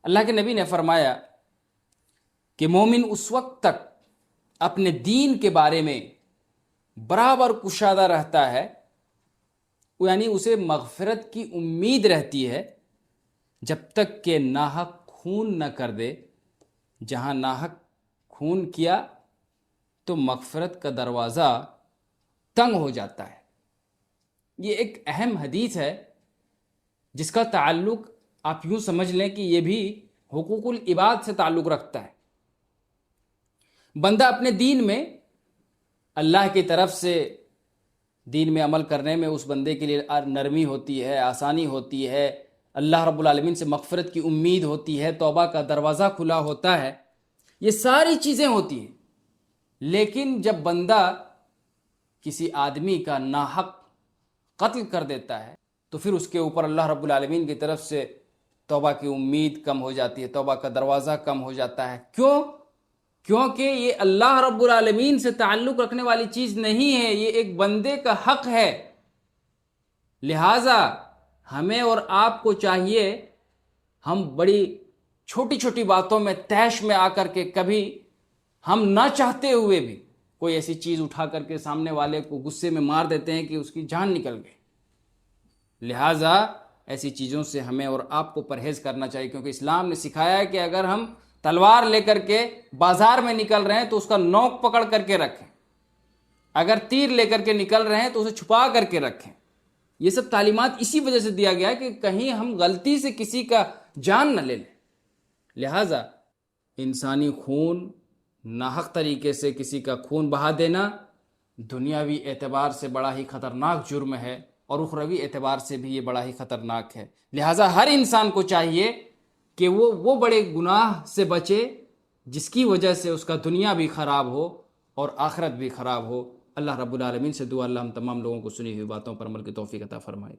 اللہ کے نبی نے فرمایا کہ مومن اس وقت تک اپنے دین کے بارے میں برابر کشادہ رہتا ہے، یعنی اسے مغفرت کی امید رہتی ہے، جب تک کہ ناحق خون نہ کر دے۔ جہاں ناحق خون کیا تو مغفرت کا دروازہ تنگ ہو جاتا ہے۔ یہ ایک اہم حدیث ہے جس کا تعلق آپ یوں سمجھ لیں کہ یہ بھی حقوق العباد سے تعلق رکھتا ہے۔ بندہ اپنے دین میں اللہ کی طرف سے دین میں عمل کرنے میں اس بندے کے لیے نرمی ہوتی ہے، آسانی ہوتی ہے، اللہ رب العالمین سے مغفرت کی امید ہوتی ہے، توبہ کا دروازہ کھلا ہوتا ہے، یہ ساری چیزیں ہوتی ہیں۔ لیکن جب بندہ کسی آدمی کا ناحق قتل کر دیتا ہے تو پھر اس کے اوپر اللہ رب العالمین کی طرف سے توبہ کی امید کم ہو جاتی ہے، توبہ کا دروازہ کم ہو جاتا ہے۔ کیوں؟ کیونکہ یہ اللہ رب العالمین سے تعلق رکھنے والی چیز نہیں ہے، یہ ایک بندے کا حق ہے۔ لہٰذا ہمیں اور آپ کو چاہیے ہم بڑی چھوٹی چھوٹی باتوں میں طیش میں آ کر کے کبھی ہم نہ چاہتے ہوئے بھی کوئی ایسی چیز اٹھا کر کے سامنے والے کو غصے میں مار دیتے ہیں کہ اس کی جان نکل گئی۔ لہٰذا ایسی چیزوں سے ہمیں اور آپ کو پرہیز کرنا چاہیے، کیونکہ اسلام نے سکھایا ہے کہ اگر ہم تلوار لے کر کے بازار میں نکل رہے ہیں تو اس کا نوک پکڑ کر کے رکھیں، اگر تیر لے کر کے نکل رہے ہیں تو اسے چھپا کر کے رکھیں۔ یہ سب تعلیمات اسی وجہ سے دیا گیا ہے کہ کہیں ہم غلطی سے کسی کا جان نہ لے لیں۔ لہٰذا انسانی خون، ناحق طریقے سے کسی کا خون بہا دینا دنیاوی اعتبار سے بڑا ہی خطرناک جرم ہے، اور اخروی اعتبار سے بھی یہ بڑا ہی خطرناک ہے۔ لہٰذا ہر انسان کو چاہیے کہ وہ بڑے گناہ سے بچے جس کی وجہ سے اس کا دنیا بھی خراب ہو اور آخرت بھی خراب ہو۔ اللہ رب العالمین سے دعا اللہ ہم تمام لوگوں کو سنی ہوئی باتوں پر عمل کی توفیق عطا فرمائے۔